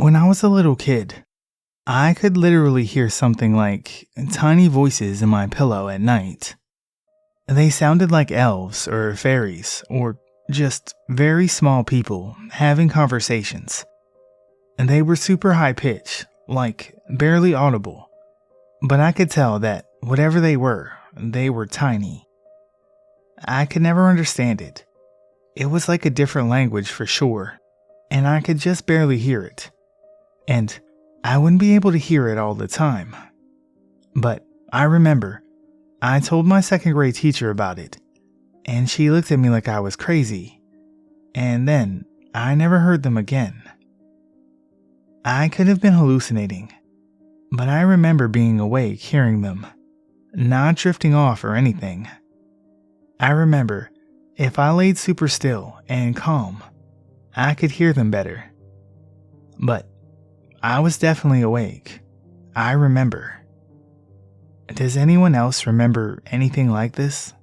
When I was a little kid, I could literally hear something like tiny voices in my pillow at night. They sounded like elves or fairies or just very small people having conversations. And they were super high pitched, like barely audible. But I could tell that whatever they were tiny. I could never understand it. It was like a different language for sure, and I could just barely hear it. And I wouldn't be able to hear it all the time. But I remember I told my second grade teacher about it, and she looked at me like I was crazy. And then I never heard them again. I could have been hallucinating, but I remember being awake hearing them, not drifting off or anything. I remember if I laid super still and calm, I could hear them better. But I was definitely awake. I remember. Does anyone else remember anything like this?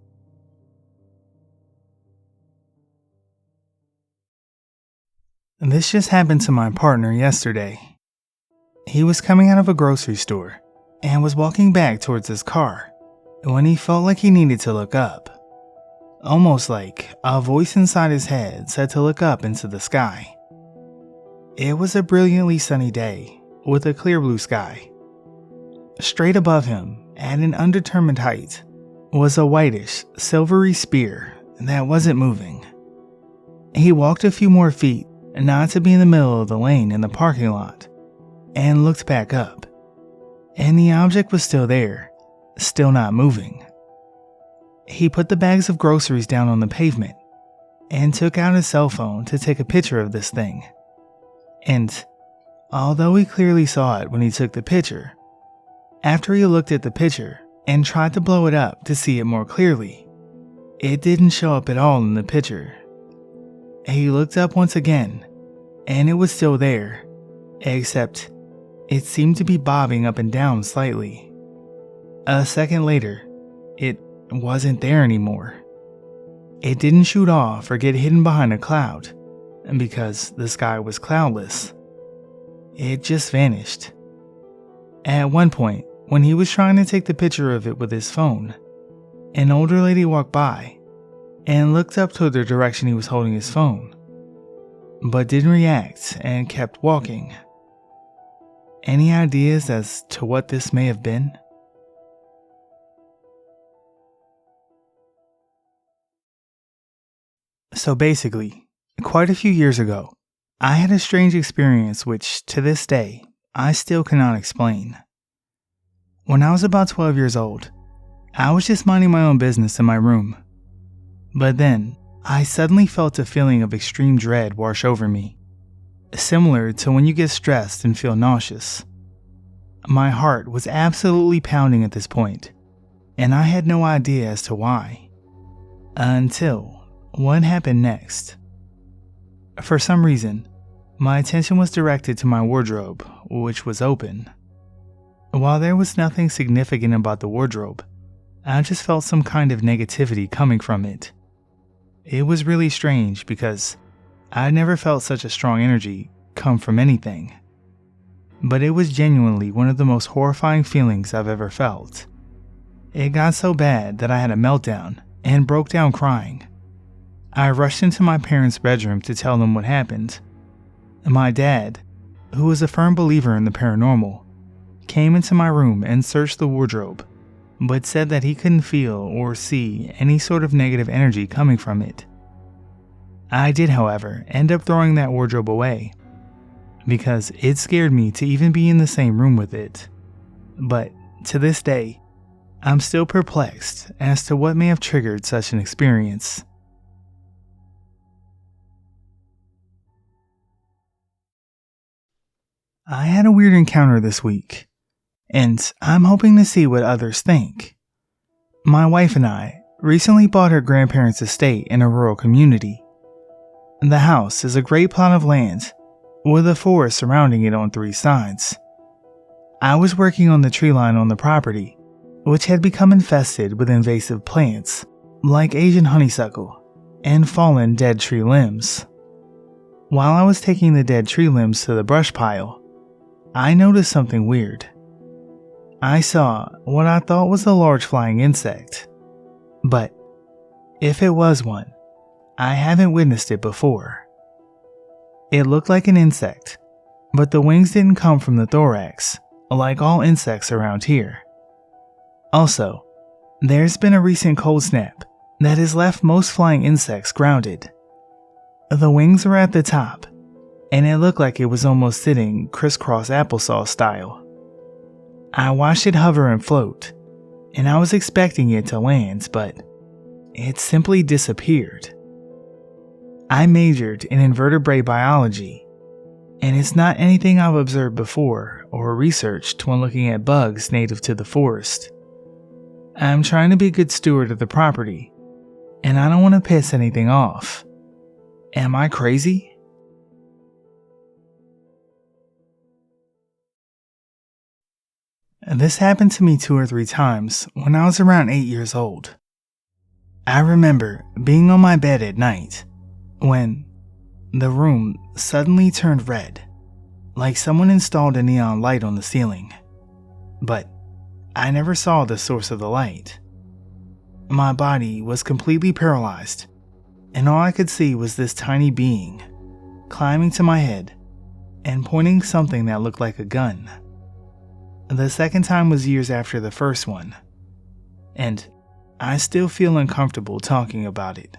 This just happened to my partner yesterday. He was coming out of a grocery store and was walking back towards his car when he felt like he needed to look up. Almost like a voice inside his head said to look up into the sky. It was a brilliantly sunny day with a clear blue sky. Straight above him, at an undetermined height, was a whitish, silvery spear that wasn't moving. He walked a few more feet, not to be in the middle of the lane in the parking lot, and looked back up. And the object was still there, still not moving. He put the bags of groceries down on the pavement and took out his cell phone to take a picture of this thing. And although he clearly saw it when he took the picture, after he looked at the picture and tried to blow it up to see it more clearly, it didn't show up at all in the picture. He looked up once again, and it was still there, except it seemed to be bobbing up and down slightly. A second later, it wasn't there anymore. It didn't shoot off or get hidden behind a cloud, because the sky was cloudless. It just vanished. At one point, when he was trying to take the picture of it with his phone, an older lady walked by and looked up toward the direction he was holding his phone, but didn't react and kept walking. Any ideas as to what this may have been? So basically, quite a few years ago, I had a strange experience which, to this day, I still cannot explain. When I was about 12 years old, I was just minding my own business in my room. But then, I suddenly felt a feeling of extreme dread wash over me, similar to when you get stressed and feel nauseous. My heart was absolutely pounding at this point, and I had no idea as to why. Until what happened next. For some reason, my attention was directed to my wardrobe, which was open. While there was nothing significant about the wardrobe, I just felt some kind of negativity coming from it. It was really strange because I never felt such a strong energy come from anything. But it was genuinely one of the most horrifying feelings I've ever felt. It got so bad that I had a meltdown and broke down crying. I rushed into my parents' bedroom to tell them what happened. My dad, who was a firm believer in the paranormal, came into my room and searched the wardrobe, but said that he couldn't feel or see any sort of negative energy coming from it. I did, however, end up throwing that wardrobe away, because it scared me to even be in the same room with it. But to this day, I'm still perplexed as to what may have triggered such an experience. I had a weird encounter this week, and I'm hoping to see what others think. My wife and I recently bought her grandparents' estate in a rural community. The house is a great plot of land with a forest surrounding it on 3 sides. I was working on the tree line on the property, which had become infested with invasive plants like Asian honeysuckle and fallen dead tree limbs. While I was taking the dead tree limbs to the brush pile, I noticed something weird. I saw what I thought was a large flying insect, but if it was one, I haven't witnessed it before. It looked like an insect, but the wings didn't come from the thorax, like all insects around here. Also, there's been a recent cold snap that has left most flying insects grounded. The wings were at the top, and it looked like it was almost sitting crisscross applesauce style. I watched it hover and float, and I was expecting it to land, but it simply disappeared. I majored in invertebrate biology, and it's not anything I've observed before or researched when looking at bugs native to the forest. I'm trying to be a good steward of the property, and I don't want to piss anything off. Am I crazy? This happened to me 2 or 3 times when I was around 8 years old. I remember being on my bed at night when the room suddenly turned red, like someone installed a neon light on the ceiling. But I never saw the source of the light. My body was completely paralyzed, and all I could see was this tiny being climbing to my head and pointing something that looked like a gun. The second time was years after the first one, and I still feel uncomfortable talking about it.